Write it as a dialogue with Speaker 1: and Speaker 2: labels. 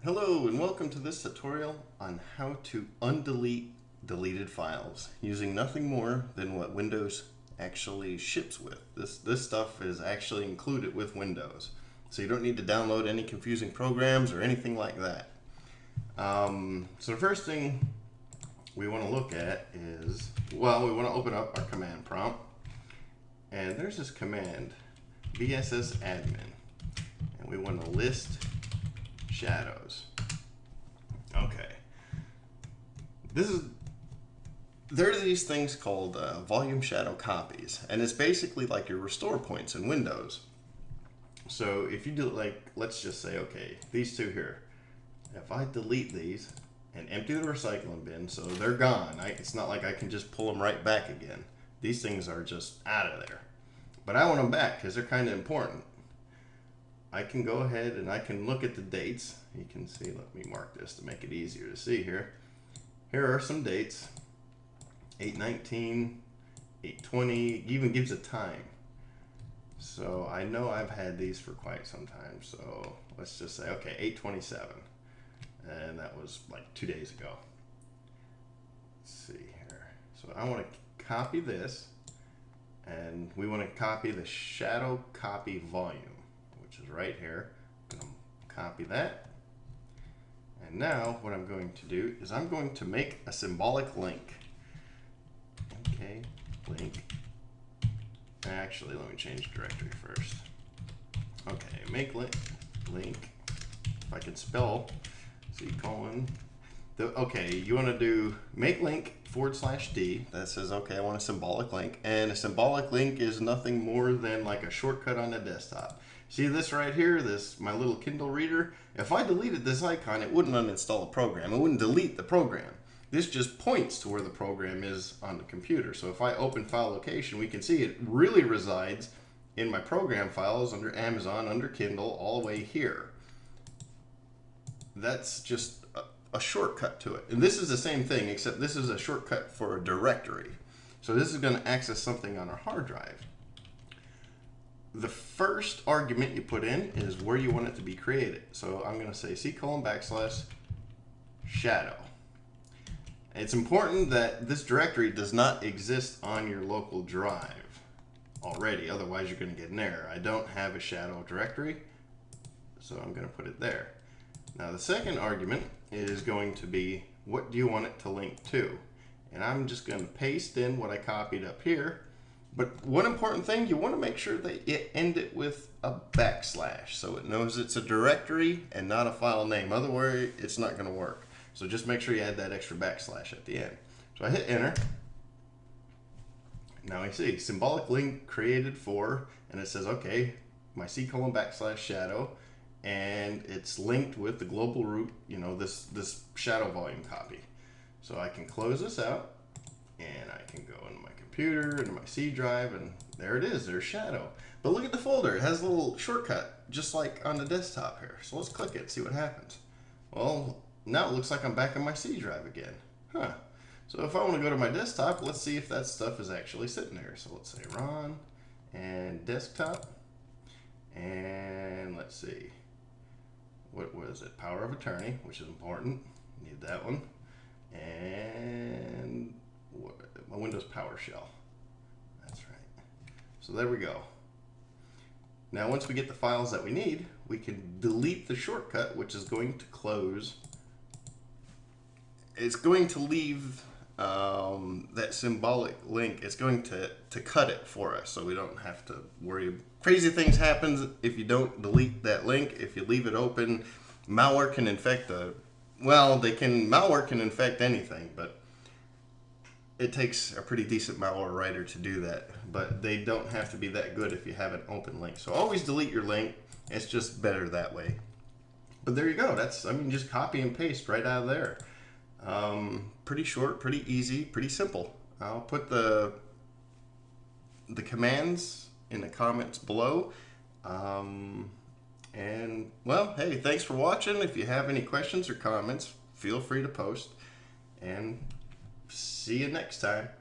Speaker 1: Hello and welcome to this tutorial on how to undelete deleted files using nothing more than what Windows actually ships with. This stuff is actually included with Windows, so you don't need to download any confusing programs or anything like that. So the first thing we want to look at is, well, we want to open up our command prompt, and there's this command VSS admin, and we want to list shadows. Okay. There are these things called volume shadow copies, and it's basically like your restore points in Windows. So if you do, like, let's just say, okay, these two here, if I delete these and empty the recycling bin, so they're gone, it's not like I can just pull them right back again. These things are just out of there. But I want them back because they're kind of important. I can go ahead and I can look at the dates. You can see, let me mark this to make it easier to see here. Here are some dates, 8/19, 8/20, even gives a time. So I know I've had these for quite some time. So let's just say, okay, 8/27. And that was like 2 days ago. Let's see here. So I want to copy this, and we want to copy the shadow copy volume, which is right here. I'm going to copy that. And now what I'm going to do is I'm going to make a symbolic link. Okay, link. Actually, let me change directory first. Okay, make link. If I can spell, C:. Okay, you want to do make link /D. That says, okay, I want a symbolic link. And a symbolic link is nothing more than like a shortcut on a desktop. See this right here, my little Kindle reader? If I deleted this icon, it wouldn't uninstall a program. It wouldn't delete the program. This just points to where the program is on the computer. So if I open file location, we can see it really resides in my program files under Amazon, under Kindle, all the way here. That's just a shortcut to it. And this is the same thing, except this is a shortcut for a directory. So this is going to access something on our hard drive. The first argument you put in is where you want it to be created. So I'm going to say C:/shadow. It's important that this directory does not exist on your local drive already, otherwise you're going to get an error. I don't have a shadow directory, so I'm going to put it there. Now the second argument is going to be, what do you want it to link to? And I'm just going to paste in what I copied up here. But one important thing, you want to make sure that you end it with a / so it knows it's a directory and not a file name. Otherwise, it's not going to work. So just make sure you add that extra / at the end. So I hit enter. Now I see symbolic link created for, and it says, okay, my C:/shadow, and it's linked with the global root, you know, this shadow volume copy. So I can close this out, and I can go into my computer, into my C drive, and there it is, there's shadow. But look at the folder, it has a little shortcut, just like on the desktop here. So let's click it, see what happens. Well, now it looks like I'm back on my C drive again. Huh. So if I want to go to my desktop, let's see if that stuff is actually sitting there. So let's say Ron, and desktop, and let's see. What was it? Power of attorney, which is important. Need that one. And my Windows PowerShell. That's right. So there we go. Now once we get the files that we need, we can delete the shortcut, which is going to close. It's going to leave that symbolic link. It's going to cut it for us, so we don't have to worry. Crazy things happen if you don't delete that link. If you leave it open, malware can infect malware can infect anything, but it takes a pretty decent malware writer to do that. But they don't have to be that good if you have an open link. So always delete your link. It's just better that way. But there you go. I mean, just copy and paste right out of there. Pretty short, pretty easy, pretty simple. I'll put the commands in the comments below. And well, hey, thanks for watching. If you have any questions or comments, feel free to post, and see you next time.